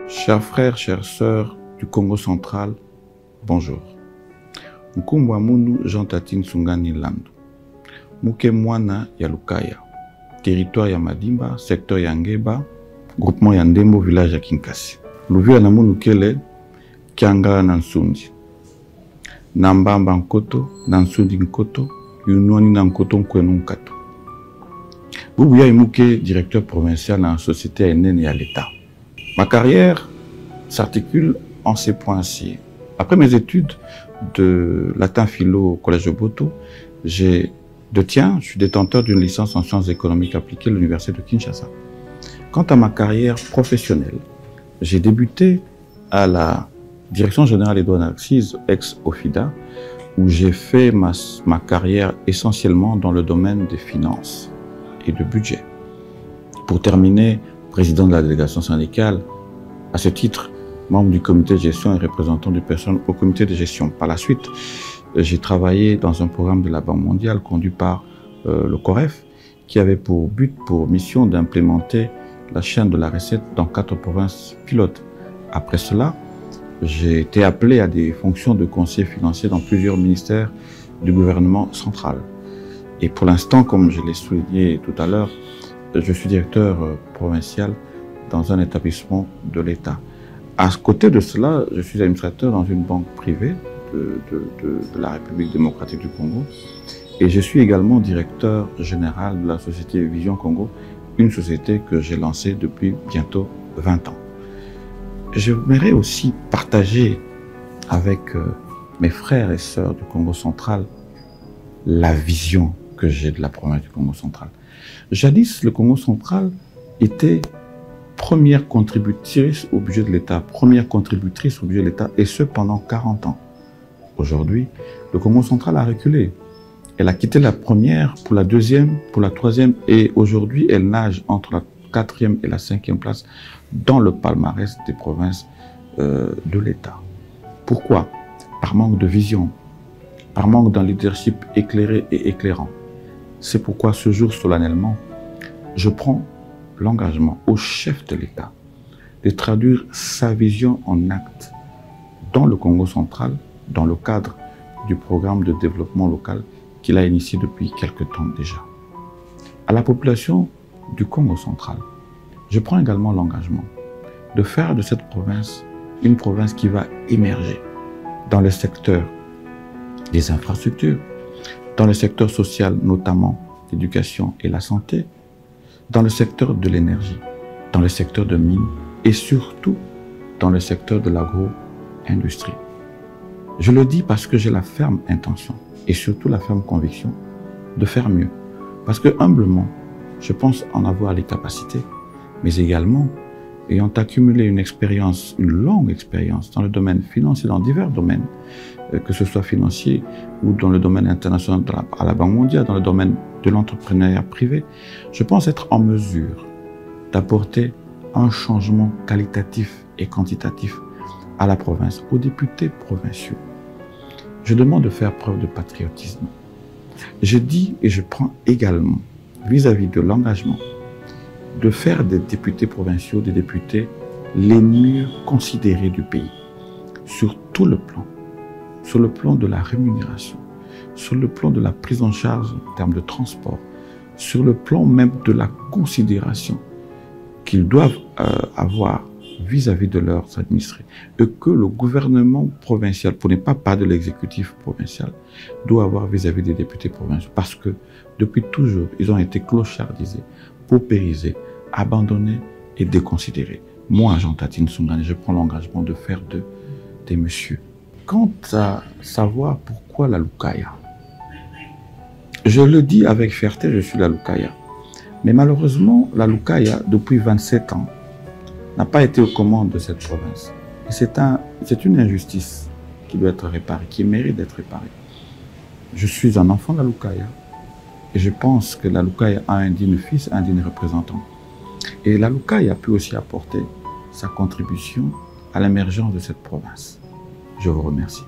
Chers frères, chères sœurs du Congo central, bonjour. Nkumbwa munu Jean Tatine Sungani Landu. Muke mwana ya Lukaya, territoire ya Madimba, secteur ya Ngeba, groupement ya Ndembo, village ya Kinkasi. Luvia na munu kele, Kiangala na Nsundi. Nambamba Nkoto, na Nsundi Nkoto, Yunwani na Nkoto Nkwenu Nkato. Bubuya Imuke, directeur provincial dans la société aérienne et à l'État. Ma carrière s'articule en ces points-ci. Après mes études de latin philo au collège de Boto, je suis détenteur d'une licence en sciences économiques appliquées à l'université de Kinshasa. Quant à ma carrière professionnelle, j'ai débuté à la Direction générale des douanes accises, ex-OFIDA, où j'ai fait ma carrière essentiellement dans le domaine des finances et de budget. Pour terminer, président de la délégation syndicale, à ce titre, membre du comité de gestion et représentant du personnel au comité de gestion. Par la suite, j'ai travaillé dans un programme de la Banque mondiale conduit par le COREF, qui avait pour but, pour mission d'implémenter la chaîne de la recette dans 4 provinces pilotes. Après cela, j'ai été appelé à des fonctions de conseiller financier dans plusieurs ministères du gouvernement central. Et pour l'instant, comme je l'ai souligné tout à l'heure, je suis directeur provincial dans un établissement de l'État. À côté de cela, je suis administrateur dans une banque privée de la République démocratique du Congo. Et je suis également directeur général de la société Vision Congo, une société que j'ai lancée depuis bientôt 20 ans. J'aimerais aussi partager avec mes frères et sœurs du Congo central la vision que j'ai de la province du Congo central. Jadis, le Congo central était première contributrice au budget de l'État, et ce pendant 40 ans. Aujourd'hui, le Congo central a reculé. Elle a quitté la première pour la deuxième, pour la troisième, et aujourd'hui, elle nage entre la 4e et la 5e place dans le palmarès des provinces de l'État. Pourquoi? Par manque de vision, par manque d'un leadership éclairé et éclairant. C'est pourquoi ce jour, solennellement, je prends l'engagement au chef de l'État de traduire sa vision en actes dans le Congo central, dans le cadre du programme de développement local qu'il a initié depuis quelque temps déjà. À la population du Congo central, je prends également l'engagement de faire de cette province une province qui va émerger dans le secteur des infrastructures, dans le secteur social, notamment l'éducation et la santé, dans le secteur de l'énergie, dans le secteur de mines et surtout dans le secteur de l'agro-industrie. Je le dis parce que j'ai la ferme intention et surtout la ferme conviction de faire mieux. Parce que humblement, je pense en avoir les capacités, mais également ayant accumulé une expérience, une longue expérience dans le domaine financier, dans divers domaines, que ce soit financier ou dans le domaine international à la Banque mondiale, dans le domaine de l'entrepreneuriat privé, je pense être en mesure d'apporter un changement qualitatif et quantitatif à la province, aux députés provinciaux. Je demande de faire preuve de patriotisme. Je dis et je prends également, vis-à-vis de l'engagement, de faire des députés provinciaux, des députés les mieux considérés du pays, sur tout le plan, sur le plan de la rémunération, sur le plan de la prise en charge en termes de transport, sur le plan même de la considération qu'ils doivent avoir vis-à-vis de leurs administrés, et que le gouvernement provincial, pour ne pas parler de l'exécutif provincial, doit avoir vis-à-vis des députés provinciaux, parce que depuis toujours, ils ont été clochardisés, paupérisés, abandonnés et déconsidérés. Moi, Jean Tatine Sungani, je prends l'engagement de faire d'eux des messieurs. Quant à savoir pourquoi la Lukaya, je le dis avec fierté, je suis la Lukaya. Mais malheureusement, la Lukaya, depuis 27 ans, n'a pas été aux commandes de cette province. Et c'est une injustice qui doit être réparée, qui mérite d'être réparée. Je suis un enfant de la Lukaya et je pense que la Lukaya a un digne fils, un digne représentant. Et la Lukaya a pu aussi apporter sa contribution à l'émergence de cette province. Je vous remercie.